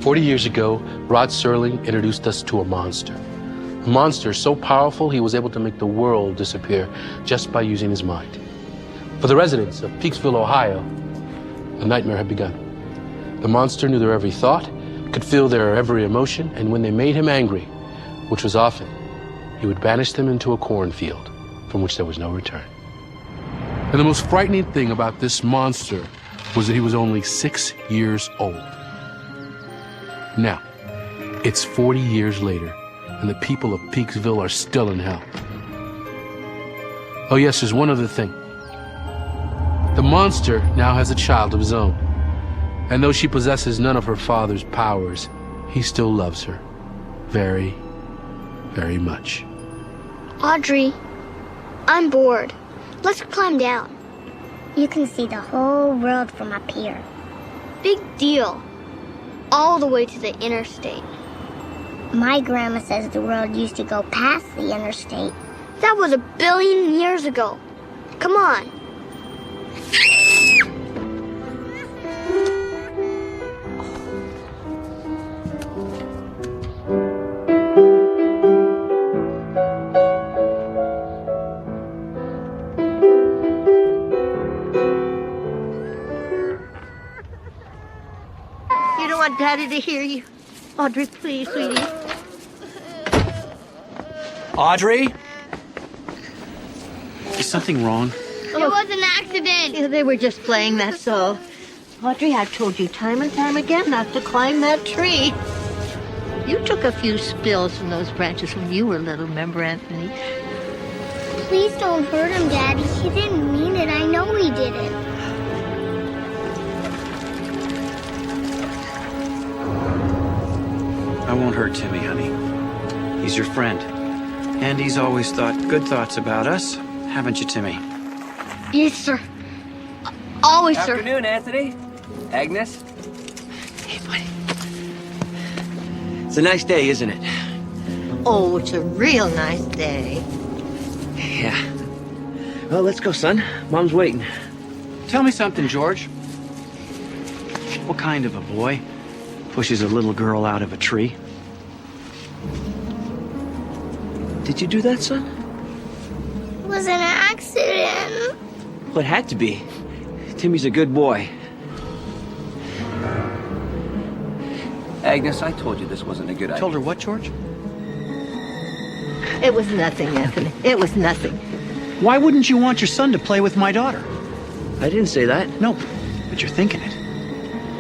40 years ago, Rod Serling introduced us to a monster. A monster so powerful he was able to make the world disappear just by using his mind. For the residents of Peaksville, Ohio, a nightmare had begun. The monster knew their every thought, could feel their every emotion, and when they made him angry, which was often, he would banish them into a cornfield from which there was no return. And the most frightening thing about this monster was that he was only 6 years old. Now, it's 40 years later, and the people of Peaksville are still in hell. Oh yes, there's one other thing. The monster now has a child of his own. And though she possesses none of her father's powers, he still loves her very, very much. Audrey, I'm bored. Let's climb down. You can see the whole world from up here. Big deal. All the way to the interstate. My grandma says the world used to go past the interstate. That was 1 billion years ago. Come on. You don't want Daddy to hear you. Audrey, please, sweetie. Audrey? Is something wrong? It was an accident. Yeah, they were just playing, that's all. Audrey, I've told you time and time again not to climb that tree. You took a few spills from those branches when you were little, remember, Anthony? Please don't hurt him, Daddy. He didn't mean it. I know he didn't. I won't hurt Timmy, honey. He's your friend. And he's always thought good thoughts about us. Haven't you, Timmy? Yes, sir. Always, sir. Afternoon, Anthony. Agnes. Hey, buddy. It's a nice day, isn't it? Oh, it's a real nice day. Yeah. Well, let's go, son. Mom's waiting. Tell me something, George. What kind of a boy pushes a little girl out of a tree? Did you do that, son? It was an accident. Well, it had to be. Timmy's a good boy. Agnes, I told you this wasn't a good idea. Told her what, George? It was nothing, Anthony. It was nothing. Why wouldn't you want your son to play with my daughter? I didn't say that. No, but you're thinking it.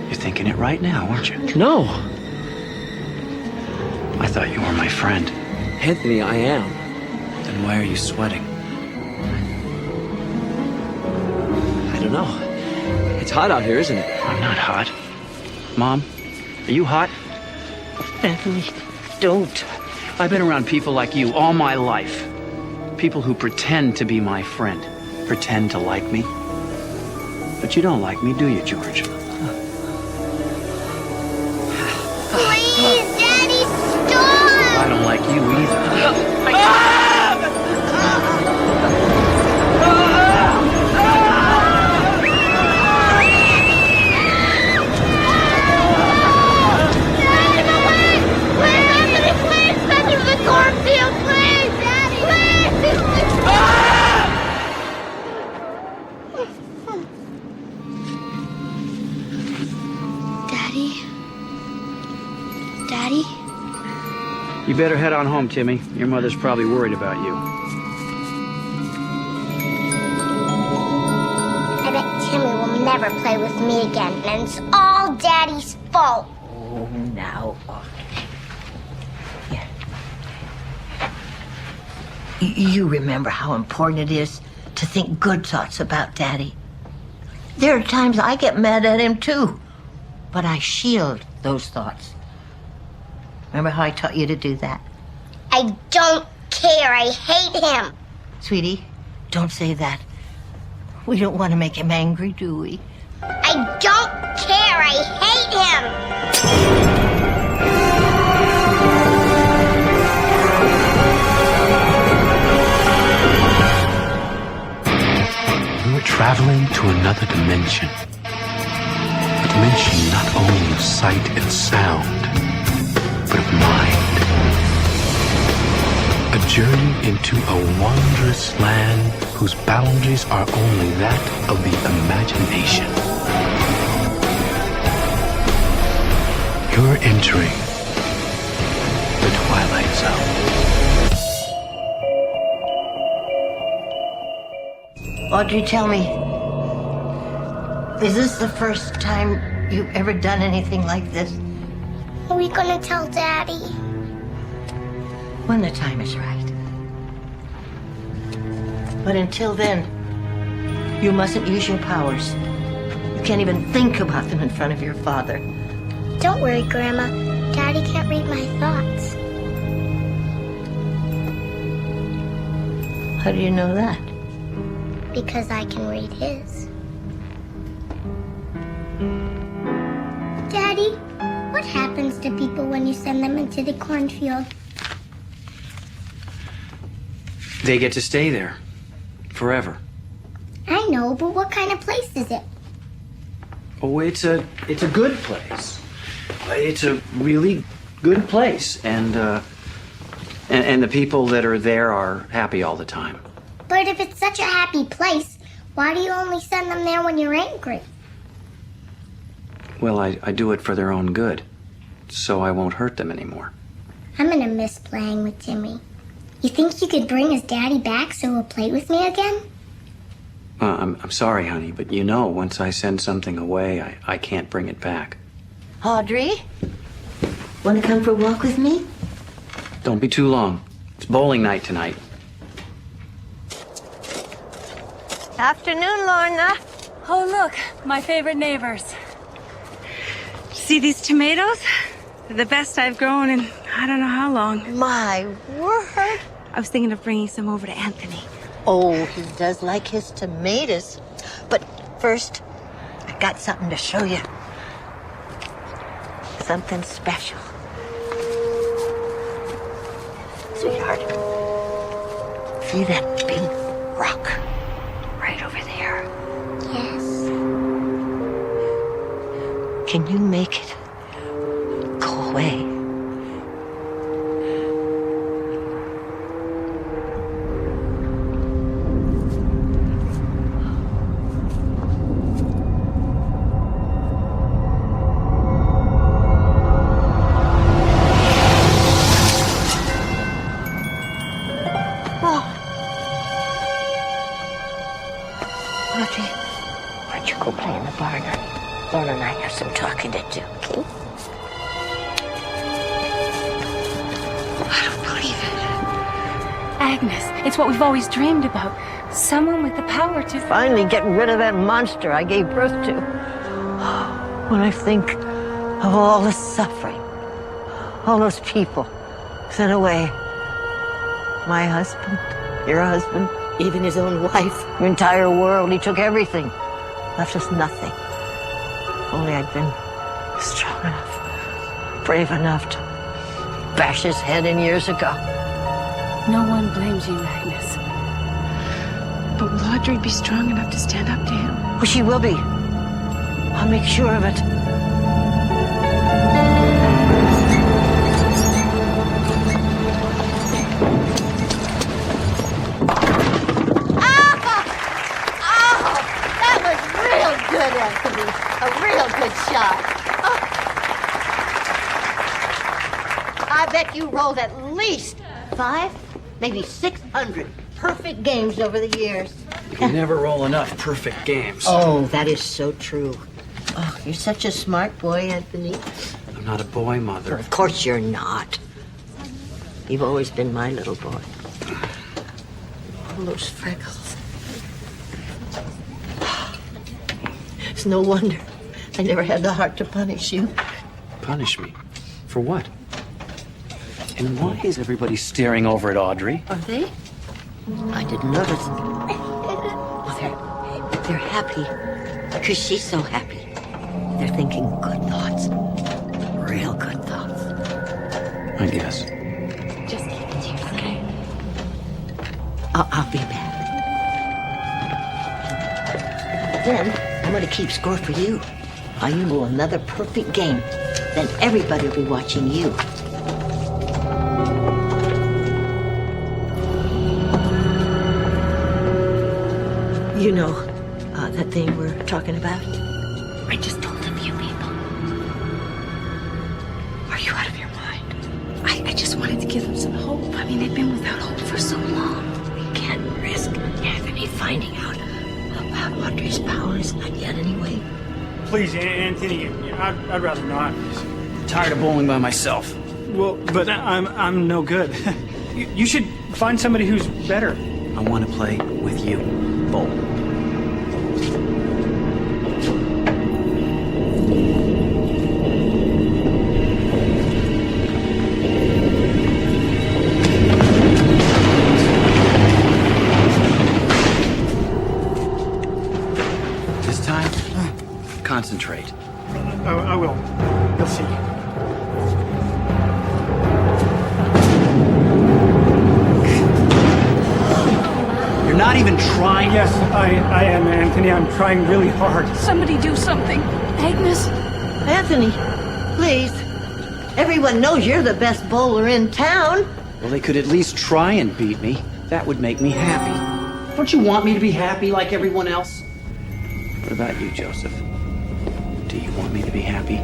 You're thinking it right now, aren't you? No. I thought you were my friend. Anthony, I am. Then why are you sweating? I don't know. It's hot out here, isn't it? I'm not hot. Mom, are you hot? Anthony, don't. I've been around people like you all my life. People who pretend to be my friend. Pretend to like me. But you don't like me, do you, George? Please, Daddy, stop! I don't like you either. Daddy? You better head on home, Timmy. Your mother's probably worried about you. I bet Timmy will never play with me again, and it's all Daddy's fault. Oh, now, Audrey. Yeah. You remember how important it is to think good thoughts about Daddy. There are times I get mad at him, too. But I shield those thoughts. Remember how I taught you to do that? I don't care. I hate him. Sweetie, don't say that. We don't want to make him angry, do we? I don't care. I hate We were traveling to another dimension. A dimension not only of sight and sound, but of mind. A journey into a wondrous land whose boundaries are only that of the imagination. You're entering the Twilight Zone. Audrey, tell me, is this the first time you've ever done anything like this? Are we gonna tell Daddy? When the time is right. But until then, you mustn't use your powers. You can't even think about them in front of your father. Don't worry, Grandma. Daddy can't read my thoughts. How do you know that? Because I can read his. Daddy, what happens to people when you send them into the cornfield? They get to stay there forever. I know, but what kind of place is it? Oh, it's a good place. It's a really good place, and the people that are there are happy all the time. But if it's such a happy place, why do you only send them there when you're angry? Well, I do it for their own good, so I won't hurt them anymore. I'm gonna miss playing with Jimmy. You think you could bring his daddy back so he'll play with me again? I'm sorry, honey, but you know, once I send something away, I can't bring it back. Audrey, want to come for a walk with me? Don't be too long. It's bowling night tonight. Afternoon, Lorna. Oh, look, my favorite neighbors. See these tomatoes? They're the best I've grown in I don't know how long. My word. I was thinking of bringing some over to Anthony. Oh, he does like his tomatoes. But first, I got something to show you. Something special. Sweetheart, see that big rock right over there? Yes. Can you make it go away? Audrey, why don't you go play in the barn, honey? Lorna and I have some talking to do, okay? I don't believe it. Agnes, it's what we've always dreamed about. Someone with the power to... Finally get rid of that monster I gave birth to. When I think of all the suffering, all those people sent away. My husband, your husband, even his own wife, your entire world. He took everything, left us nothing. Only I'd been strong enough, brave enough to bash his head in years ago. No one blames you, Agnes. But will Audrey be strong enough to stand up to him? Well, she will be. I'll make sure of it. Anthony, a real good shot. Oh. I bet you rolled at least 5, maybe 600 perfect games over the years. You can never roll enough perfect games. Oh, that is so true. Oh, you're such a smart boy, Anthony. I'm not a boy, Mother. Of course you're not. You've always been my little boy. All those freckles. It's no wonder I never had the heart to punish you. Punish me? For what? And why is everybody staring over at Audrey? Are they? I didn't notice. Well, they're happy because she's so happy. They're thinking good thoughts, real good thoughts. I guess. Just keep it to yourself. Okay. I'll be back. Then I'm going to keep score for you. while you will another perfect game. Then everybody will be watching you. You know that thing we're talking about? I just told a few people. Are you out of your mind? I just wanted to give them some hope. I mean, they've been without hope for so long. We can't risk Anthony finding out about Audrey's powers. Not yet, anyway. Please, Anthony, I'd rather not. I'm tired of bowling by myself. Well, but I'm no good. You should find somebody who's better. I want to play with you. Bowl. This time, concentrate. I will. You'll see. You're not even trying. Yes, I am, Anthony. I'm trying really hard. Somebody do something. Agnes? Anthony, please. Everyone knows you're the best bowler in town. Well, they could at least try and beat me. That would make me happy. Don't you want me to be happy like everyone else? What about you, Joseph? Do you want me to be happy?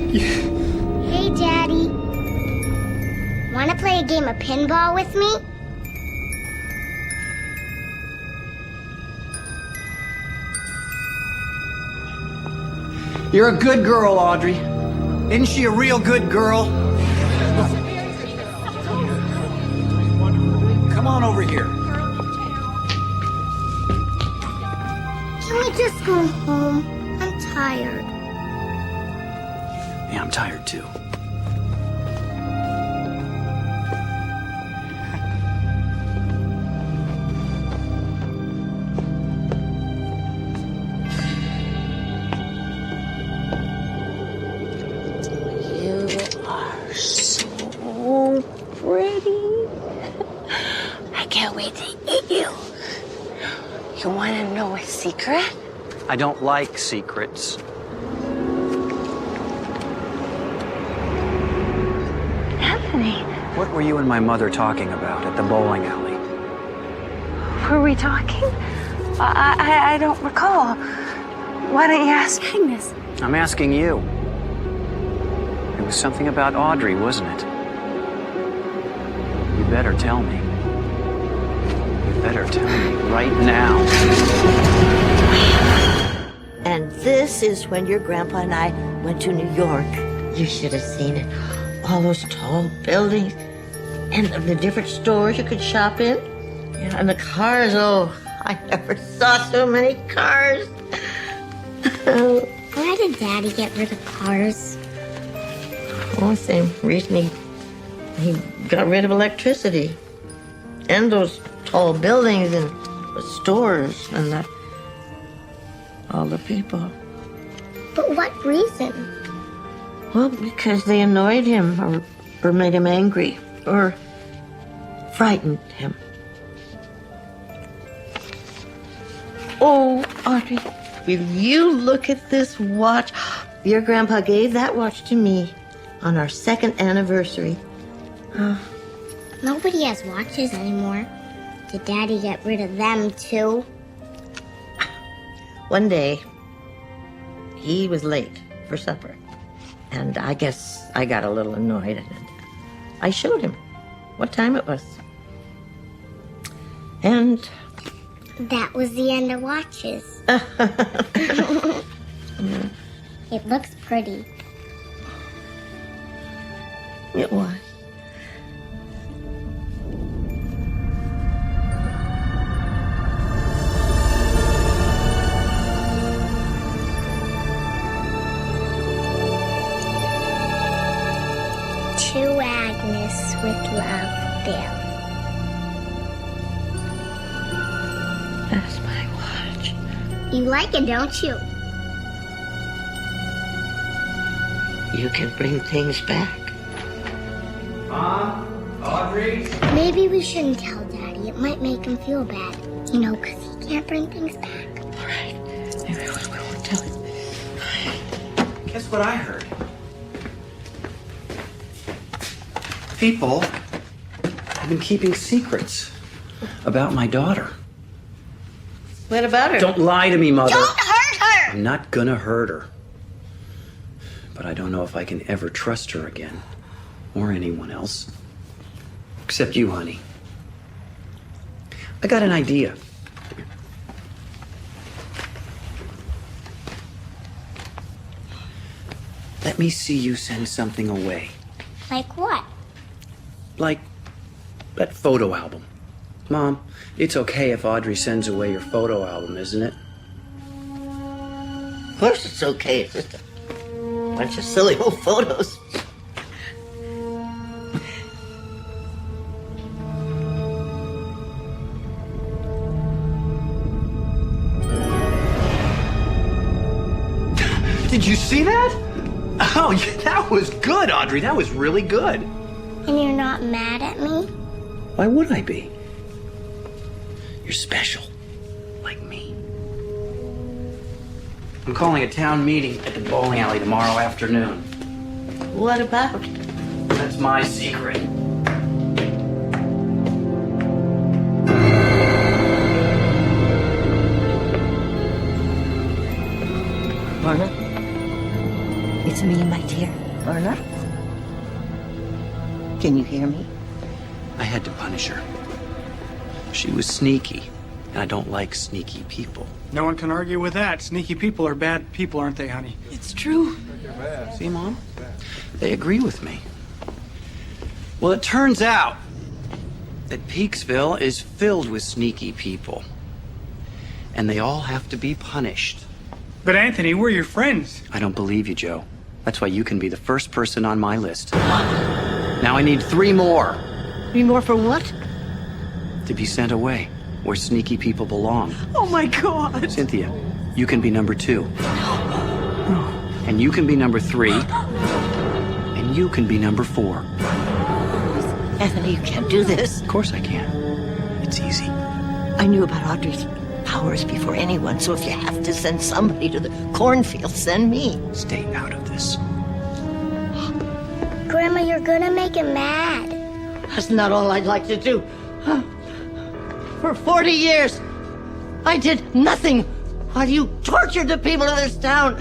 Hey, Daddy. Want to play a game of pinball with me? You're a good girl, Audrey. Isn't she a real good girl? Come on over here. Can we just go home? I'm tired. Yeah, I'm tired too. You are so pretty. I can't wait to eat you. You want to know a secret? I don't like secrets. Anthony, What were you and my mother talking about at the bowling alley? were we talking? I don't recall. Why don't you ask Agnes? I'm asking you. It was something about Audrey, wasn't it? You better tell me. You better tell me right now. And this is when your grandpa and I went to New York. You should have seen it. All those tall buildings and the different stores you could shop in. Yeah, and the cars, oh, I never saw so many cars. Why did Daddy get rid of cars? Well, same reason he got rid of electricity. And those tall buildings and the stores and all the people. But what reason? Well, because they annoyed him or made him angry or frightened him. Oh, Audrey, will you look at this watch? Your grandpa gave that watch to me on our 2nd anniversary. Nobody has watches anymore. Did Daddy get rid of them too? One day, he was late for supper. And I guess I got a little annoyed. And I showed him what time it was. And That was the end of watches. It looks pretty. it was. To Agnes with love, Bill. That's my watch. You like it, don't you? You can bring things back. Mom? Audrey? Maybe we shouldn't tell Daddy. It might make him feel bad. You know, 'cause he can't bring things back. All right. Maybe we won't tell him. Guess what I heard? People have been keeping secrets about my daughter. What about her? Don't lie to me, Mother. Don't hurt her! I'm not gonna hurt her. But I don't know if I can ever trust her again. Or anyone else. Except you, honey. I got an idea. Let me see you send something away. Like what? Like that photo album. Mom, it's okay if Audrey sends away your photo album, isn't it? Of course it's okay. It's just a bunch of silly old photos. Did you see that? Oh, that was good, Audrey. That was really good. And you're not mad at me? Why would I be? You're special, like me. I'm calling a town meeting at the bowling alley tomorrow afternoon. What about? That's my secret. Lorna? It's me, my dear. Lorna? Can you hear me? I had to punish her. She was sneaky, and I don't like sneaky people. No one can argue with that. Sneaky people are bad people, aren't they, honey? It's true. See, Mom? They agree with me. Well, it turns out that Peaksville is filled with sneaky people. And they all have to be punished. But Anthony, we're your friends. I don't believe you, Joe. That's why you can be the first person on my list. Now I need 3 more. 3 more for what? To be sent away, where sneaky people belong. Oh my God! Cynthia, you can be number 2. And you can be number 3. And you can be number 4. Anthony, you can't do this. Of course I can. It's easy. I knew about Audrey's powers before anyone, so if you have to send somebody to the cornfield, send me. Stay out of this. Grandma, you're gonna make him mad. That's not all I'd like to do. For 40 years, I did nothing while you tortured the people of this town.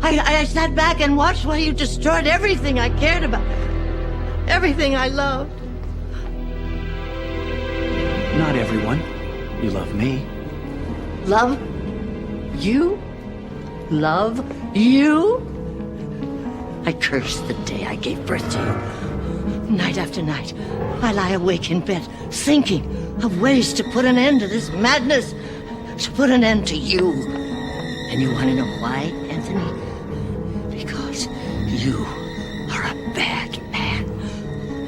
I sat back and watched while you destroyed everything I cared about. Everything I loved. Not everyone. You love me. Love you? Love you? I curse the day I gave birth to you. Night after night, I lie awake in bed, thinking of ways to put an end to this madness, to put an end to you. And you want to know why, Anthony? Because you are a bad man.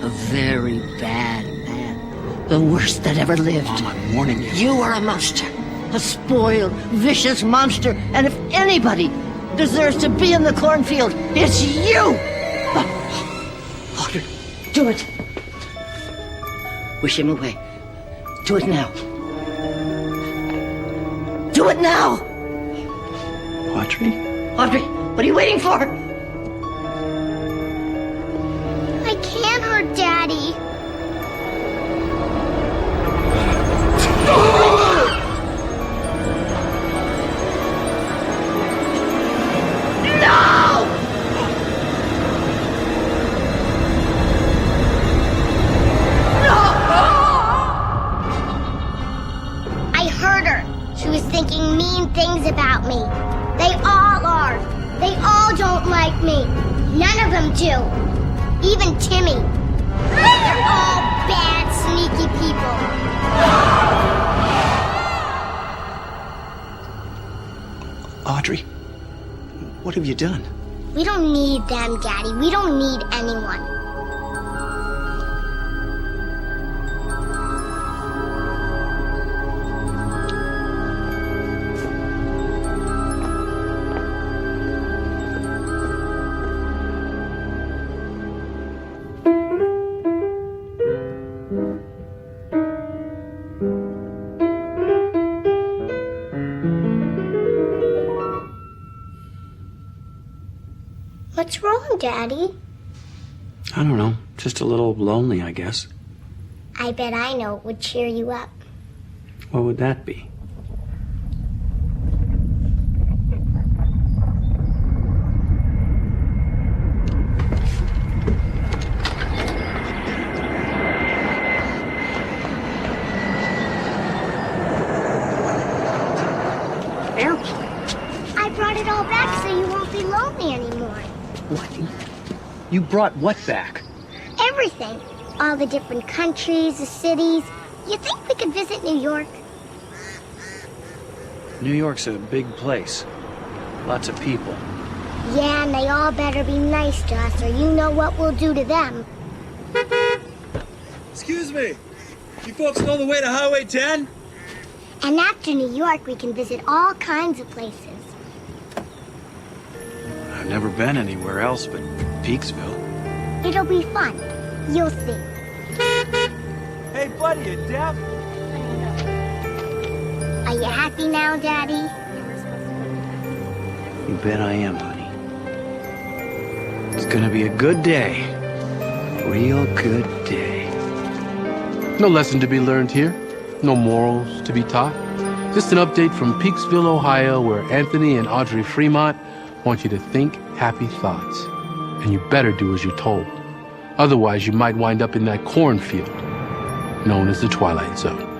A very bad man. The worst that ever lived. Mom, I'm warning you. You are a monster. A spoiled, vicious monster. And if anybody deserves to be in the cornfield, it's you! Audrey, do it. Wish him away. Do it now. Do it now! Audrey? Audrey, what are you waiting for? I can't hurt Daddy. Thinking mean things about me. They all are. They all don't like me. None of them do. Even Timmy. They're all bad, sneaky people. Audrey, what have you done? We don't need them, Daddy. We don't need anyone. What's wrong, Daddy? I don't know. Just a little lonely, I guess. I bet I know what would cheer you up. What would that be? Airplane. I brought it all back so you won't be lonely anymore. What? You brought what back? Everything. All the different countries, the cities. You think we could visit New York? New York's a big place. Lots of people. Yeah, and they all better be nice to us, or you know what we'll do to them. Excuse me. You folks know the way to Highway 10? And after New York, we can visit all kinds of places. I've never been anywhere else but Peaksville. It'll be fun. You'll see. Hey, buddy, you deaf? Are you happy now, Daddy? You bet I am, honey. It's gonna be a good day. Real good day. No lesson to be learned here. No morals to be taught. Just an update from Peaksville, Ohio, where Anthony and Audrey Fremont want you to think happy thoughts. And you better do as you're told. Otherwise, you might wind up in that cornfield known as the Twilight Zone.